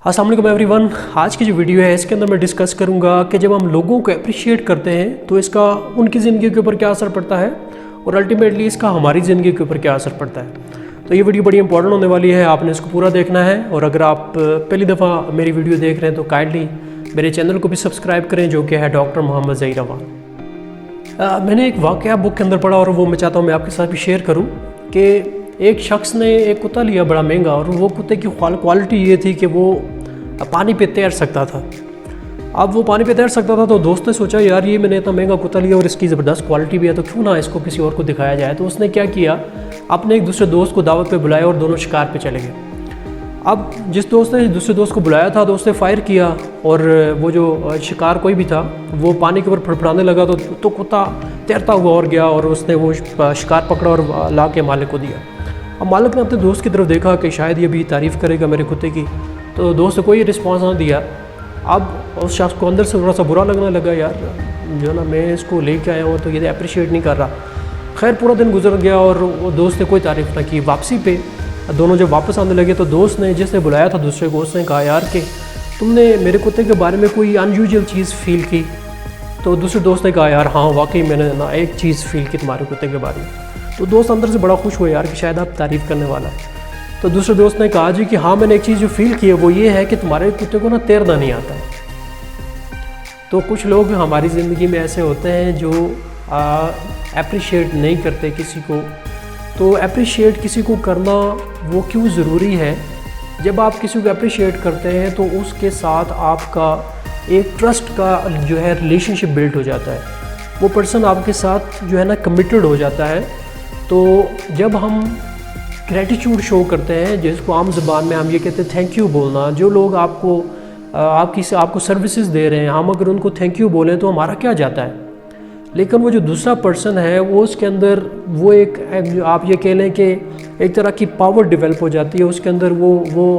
अस्सलाम वालेकुम एवरीवन। आज की जो वीडियो है इसके अंदर मैं डिस्कस करूंगा कि जब हम लोगों को अप्रिशिएट करते हैं तो इसका उनकी ज़िंदगी के ऊपर क्या असर पड़ता है और अल्टीमेटली इसका हमारी ज़िंदगी के ऊपर क्या असर पड़ता है। तो ये वीडियो बड़ी इंपॉर्टेंट होने वाली है, आपने इसको पूरा देखना है। और अगर आप पहली दफ़ा मेरी वीडियो देख रहे हैं तो काइंडली मेरे चैनल को भी सब्सक्राइब करें, जो कि है डॉक्टर मोहम्मद ज़हीर अवान। मैंने एक वाक़या बुक के अंदर पढ़ा और वो मैं चाहता हूँ मैं आपके साथ भी शेयर करूँ कि एक शख्स ने एक कुत्ता लिया बड़ा महंगा, और वो कुत्ते की क्वालिटी ये थी कि वो पानी पे तैर सकता था। अब वो पानी पे तैर सकता था तो दोस्त ने सोचा यार ये मैंने इतना महंगा कुत्ता लिया और इसकी ज़बरदस्त क्वालिटी भी है, तो क्यों ना इसको किसी और को दिखाया जाए। तो उसने क्या किया, अपने एक दूसरे दोस्त को दावत पे बुलाया और दोनों शिकार पे चले गए। अब जिस दोस्त ने दूसरे दोस्त को बुलाया था, दोस्त ने फायर किया और वो जो शिकार कोई भी था वो पानी के ऊपर फड़फड़ाने लगा तो कुत्ता तैरता हुआ और गया और उसने वो शिकार पकड़ा और ला के मालिक को दिया। अब मालिक ने अपने दोस्त की तरफ देखा कि शायद ये भी तारीफ़ करेगा मेरे कुत्ते की, तो दोस्त ने कोई रिस्पॉन्स ना दिया। अब उस शख्स को अंदर से थोड़ा सा बुरा लगने लगा, यार जो ना मैं इसको लेके आया हूँ तो ये अप्रिशिएट नहीं कर रहा। खैर पूरा दिन गुजर गया और वो दोस्त ने कोई तारीफ़ ना की। वापसी पे दोनों जब वापस आने लगे तो दोस्त ने जिसने बुलाया था दूसरे को, उसने कहा यार कि तुमने मेरे कुत्ते के बारे में कोई अनयूजुअल चीज़ फ़ील की। तो दूसरे दोस्त ने कहा यार हाँ वाकई मैंने ना एक चीज़ फ़ील की तुम्हारे कुत्ते के बारे में। तो दोस्त अंदर से बड़ा खुश हुआ यार कि शायद आप तारीफ़ करने वाला है। तो दूसरे दोस्त ने कहा जी कि हाँ मैंने एक चीज़ जो फ़ील की है वो ये है कि तुम्हारे कुत्ते को ना तैरना नहीं आता। तो कुछ लोग हमारी ज़िंदगी में ऐसे होते हैं जो अप्रिशिएट नहीं करते किसी को। तो अप्रिशिएट किसी को करना वो क्यों ज़रूरी है? जब आप किसी को अप्रिशिएट करते हैं तो उसके साथ आपका एक ट्रस्ट का जो है रिलेशनशिप बिल्ड हो जाता है। वो पर्सन आपके साथ जो है ना कमिटेड हो जाता है। तो जब हम ग्रेटिट्यूड शो करते हैं, जिसको आम ज़बान में हम ये कहते हैं थैंक यू बोलना, जो लोग आपको सर्विसेज दे रहे हैं, हम अगर उनको थैंक यू बोलें तो हमारा क्या जाता है। लेकिन वो जो दूसरा पर्सन है वो उसके अंदर वो एक आप ये कह लें कि एक तरह की पावर डेवलप हो जाती है उसके अंदर। वो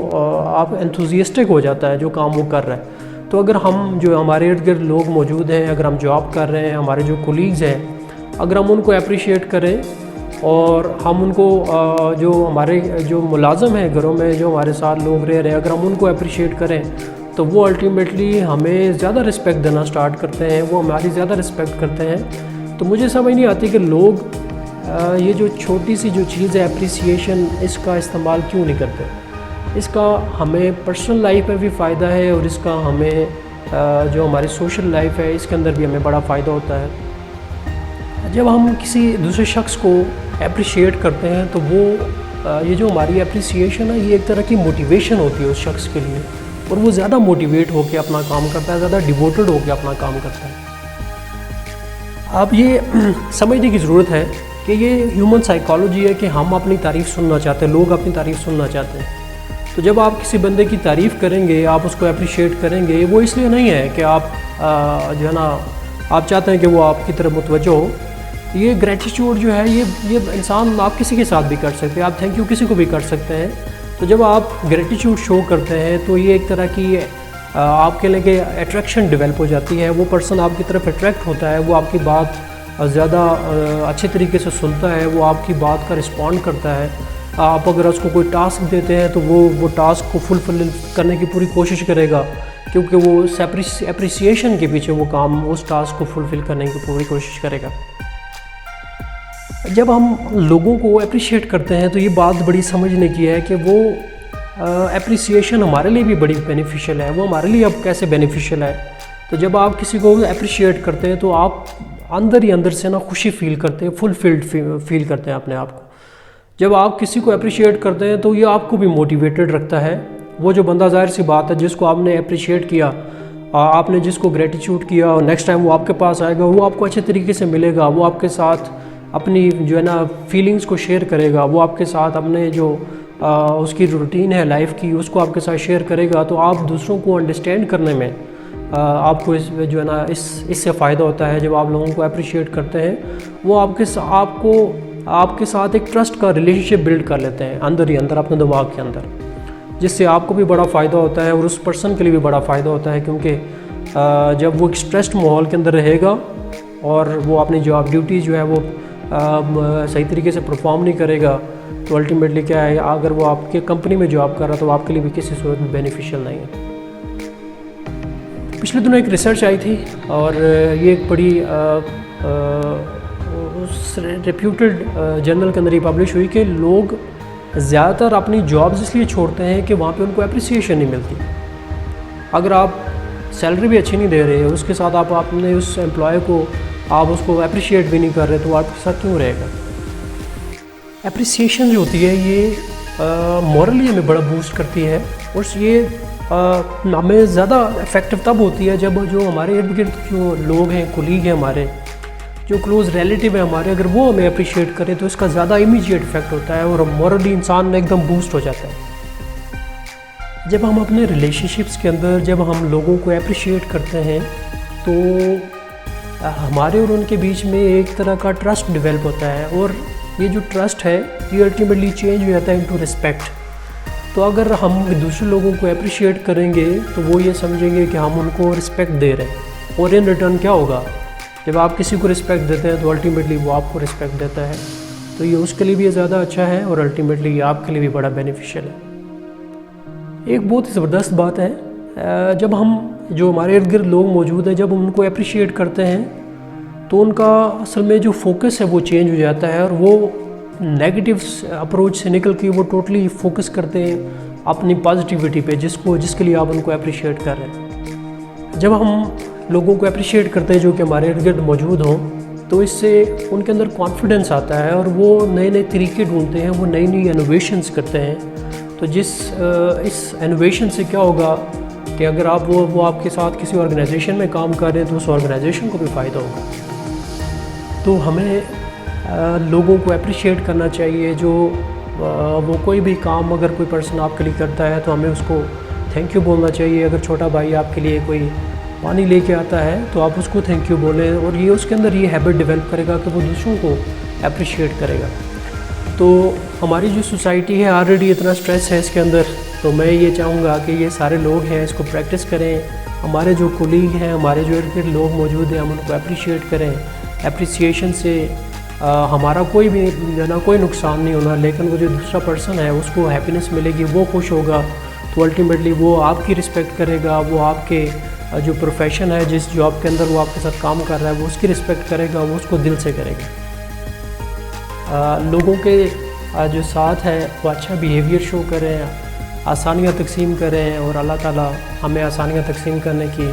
आप एंथुजियास्टिक हो जाता है जो काम वो कर रहा है। तो अगर हम जो हमारे इर्द गिर्द लोग मौजूद हैं, अगर हम जॉब कर रहे हैं, हमारे जो कोलीग्स हैं, अगर हम उनको अप्रिशिएट करें और हम उनको जो हमारे जो मुलाज़म हैं घरों में, जो हमारे साथ लोग रह रहे हैं, अगर हम उनको अप्रिशिएट करें तो वो अल्टीमेटली हमें ज़्यादा रिस्पेक्ट देना स्टार्ट करते हैं, वो हमारी ज़्यादा रिस्पेक्ट करते हैं। तो मुझे समझ नहीं आती कि लोग ये जो छोटी सी जो चीज़ है अप्रिसिएशन, इसका इस्तेमाल क्यों नहीं करते। इसका हमें पर्सनल लाइफ में भी फ़ायदा है और इसका हमें जो हमारी सोशल लाइफ है इसके अंदर भी हमें बड़ा फ़ायदा होता है। जब हम किसी दूसरे शख्स को अप्रिशिएट करते हैं तो वो ये जो हमारी अप्रिसिएशन है ये एक तरह की मोटिवेशन होती है उस शख्स के लिए, और वो ज़्यादा मोटिवेट होकर अपना काम करता है, ज़्यादा डिवोटेड होकर अपना काम करता है। अब ये समझने की ज़रूरत है कि ये ह्यूमन साइकोलॉजी है कि हम अपनी तारीफ़ सुनना चाहते हैं, लोग अपनी तारीफ़ सुनना चाहते हैं। तो जब आप किसी बंदे की तारीफ़ करेंगे, आप उसको अप्रिशिएट करेंगे, वो इसलिए नहीं है कि आप जो है ना आप चाहते हैं कि वो आपकी तरफ मुतवज्जो हो। ये ग्रेटिट्यूड जो है ये इंसान आप किसी के साथ भी कर सकते हैं, आप थैंक यू किसी को भी कर सकते हैं। तो जब आप ग्रेटिट्यूड शो करते हैं तो ये एक तरह की आपके लिए अट्रैक्शन डेवलप हो जाती है। वो पर्सन आपकी तरफ अट्रैक्ट होता है, वो आपकी बात ज़्यादा अच्छे तरीके से सुनता है, वो आपकी बात का रिस्पॉन्ड करता है। आप अगर उसको कोई टास्क देते हैं तो वो टास्क को फुलफिल करने की पूरी कोशिश करेगा, क्योंकि वो अप्रिसिएशन के पीछे वो काम उस टास्क को फुलफिल करने की पूरी कोशिश करेगा। जब हम लोगों को अप्रिशिएट करते हैं तो ये बात बड़ी समझने की है कि वो अप्रिसिएशन हमारे लिए भी बड़ी बेनिफिशियल है। वो हमारे लिए अब कैसे बेनिफिशियल है, तो जब आप किसी को अप्रिशिएट करते हैं तो आप अंदर ही अंदर से ना खुशी फील करते हैं, फुलफिल्ड फील करते हैं अपने आप को। जब आप किसी को अप्रिशिएट करते हैं तो ये आपको भी मोटिवेटेड रखता है। वो जो बंदा ज़ाहिर सी बात है जिसको आपने अप्रिशिएट किया, आपने जिसको ग्रेटिट्यूड किया, और नेक्स्ट टाइम वो आपके पास आएगा, वो आपको अच्छे तरीके से मिलेगा, वो आपके साथ अपनी जो है ना फीलिंग्स को शेयर करेगा, वो आपके साथ अपने जो उसकी रूटीन है लाइफ की उसको आपके साथ शेयर करेगा। तो आप दूसरों को अंडरस्टैंड करने में आपको जो है ना इससे फ़ायदा होता है। जब आप लोगों को अप्रिशिएट करते हैं वो आपके साथ एक ट्रस्ट का रिलेशनशिप बिल्ड कर लेते हैं अंदर ही अंदर अपने दिमाग के अंदर, जिससे आपको भी बड़ा फ़ायदा होता है और उस पर्सन के लिए भी बड़ा फ़ायदा होता है। क्योंकि जब वो एक स्ट्रेस्ड माहौल के अंदर रहेगा और वो अपनी जॉब ड्यूटी जो है वो सही तरीके से परफॉर्म नहीं करेगा, تو الٹیمیٹلی کیا ہے، اگر وہ آپ کے کمپنی میں جاب کر رہا تو آپ کے لیے بھی کسی صورت میں بینیفیشیل نہیں ہے۔ پچھلے دنوں ایک ریسرچ آئی تھی اور یہ ایک بڑی ریپیوٹڈ جرنل کے اندر یہ پبلش ہوئی کہ لوگ زیادہ تر اپنی جابز اس لیے چھوڑتے ہیں کہ وہاں پہ ان کو اپریسیشن نہیں ملتی۔ اگر آپ سیلری بھی اچھی نہیں دے رہے، اس کے ساتھ آپ اپنے اس امپلائی کو آپ اس کو اپریشیٹ بھی نہیں کر رہے، تو آپ کے ساتھ کیوں رہے گا؟ اپریسیشن جو ہوتی ہے یہ مورلی ہمیں بڑا بوسٹ کرتی ہے، اور یہ ہمیں زیادہ افیکٹو تب ہوتی ہے جب جو ہمارے ارد گرد جو لوگ ہیں، کولیگ ہیں ہمارے، جو کلوز ریلیٹیو ہیں ہمارے، اگر وہ ہمیں اپریشیٹ کریں تو اس کا زیادہ امیجیٹ افیکٹ ہوتا ہے اور مورلی انسان ایک دم بوسٹ ہو جاتا ہے۔ جب ہم اپنے ریلیشن شپس کے اندر جب ہم لوگوں کو اپریشیٹ کرتے ہیں تو ہمارے اور ان کے بیچ میں ایک طرح کا ٹرسٹ ڈیولپ ہوتا ہے، اور یہ جو ٹرسٹ ہے یہ الٹیمیٹلی چینج ہو جاتا ہے انٹو رسپیکٹ۔ تو اگر ہم دوسرے لوگوں کو اپریشیٹ کریں گے تو وہ یہ سمجھیں گے کہ ہم ان کو رسپیکٹ دے رہے ہیں، اور ان ریٹرن کیا ہوگا، جب آپ کسی کو رسپیکٹ دیتے ہیں تو الٹیمیٹلی وہ آپ کو رسپیکٹ دیتا ہے، تو یہ اس کے لیے بھی زیادہ اچھا ہے اور الٹیمیٹلی یہ آپ کے لیے بھی بڑا بینیفیشیل ہے۔ ایک بہت ہی زبردست بات ہے، جب ہم جو ہمارے ارد گرد لوگ موجود ہیں جب ہم ان کو اپریشیٹ کرتے ہیں تو ان کا اصل میں جو فوکس ہے وہ چینج ہو جاتا ہے، اور وہ نیگیٹو اپروچ سے نکل کے وہ ٹوٹلی فوکس کرتے ہیں اپنی پازیٹیوٹی پہ، جس کے لیے آپ ان کو اپریشیٹ کر رہے ہیں۔ جب ہم لوگوں کو اپریشیٹ کرتے ہیں جو کہ ہمارے ارد گرد موجود ہوں تو اس سے ان کے اندر کانفیڈنس آتا ہے، اور وہ نئے نئے طریقے ڈھونڈتے ہیں، وہ نئی نئی انوویشنز کرتے ہیں۔ تو اس انوویشن سے کیا ہوگا کہ اگر آپ وہ آپ کے ساتھ کسی آرگنائزیشن میں کام کر رہے ہیں تو اس آرگنائزیشن کو بھی فائدہ ہوگا۔ تو ہمیں لوگوں کو اپریشیٹ کرنا چاہیے، جو وہ کوئی بھی کام اگر کوئی پرسن آپ کے لیے کرتا ہے تو ہمیں اس کو تھینک یو بولنا چاہیے۔ اگر چھوٹا بھائی آپ کے لیے کوئی پانی لے کے آتا ہے تو آپ اس کو تھینک یو بولیں، اور یہ اس کے اندر یہ ہیبٹ ڈیولپ کرے گا کہ وہ دوسروں کو اپریشیٹ کرے گا۔ تو ہماری جو سوسائٹی ہے آلریڈی اتنا سٹریس ہے اس کے اندر، تو میں یہ چاہوں گا کہ یہ سارے لوگ ہیں اس کو پریکٹس کریں، ہمارے جو کولیگ ہیں، ہمارے جو ارد گرد لوگ موجود ہیں، ہم ان کو اپریشیٹ کریں۔ اپریسیشن سے ہمارا کوئی بھی جو ہے نا کوئی نقصان نہیں ہونا، لیکن وہ جو دوسرا پرسن ہے اس کو ہیپینس ملے گی، وہ خوش ہوگا، تو الٹیمیٹلی وہ آپ کی رسپیکٹ کرے گا، وہ آپ کے جو پروفیشن ہے، جس جاب کے اندر وہ آپ کے ساتھ کام کر رہا ہے، وہ اس کی رسپیکٹ کرے گا، وہ اس کو دل سے کرے گا۔ لوگوں کے جو ساتھ ہے وہ اچھا بیہیویئر شو کریں، آسانیاں تقسیم کریں، اور اللہ تعالیٰ ہمیں آسانیاں تقسیم کرنے کی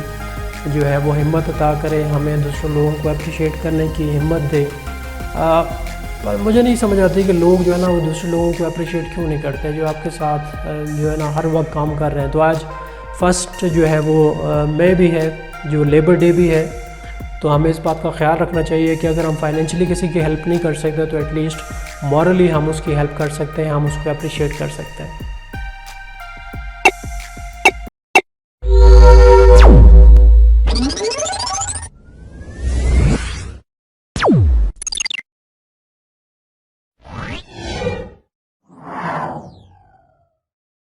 جو ہے وہ ہمت عطا کرے، ہمیں دوسرے لوگوں کو اپریشیٹ کرنے کی ہمت دے۔ پر مجھے نہیں سمجھ آتی کہ لوگ جو ہے نا وہ دوسرے لوگوں کو اپریشیٹ کیوں نہیں کرتے جو آپ کے ساتھ جو ہے نا ہر وقت کام کر رہے ہیں۔ تو آج فرسٹ جو ہے وہ مئی بھی ہے، جو لیبر ڈے بھی ہے، تو ہمیں اس بات کا خیال رکھنا چاہیے کہ اگر ہم فائنینشلی کسی کی ہیلپ نہیں کر سکتے تو ایٹ لیسٹ مورلی ہم اس کی ہیلپ کر سکتے ہیں، ہم اس کو اپریشیٹ کر سکتے ہیں۔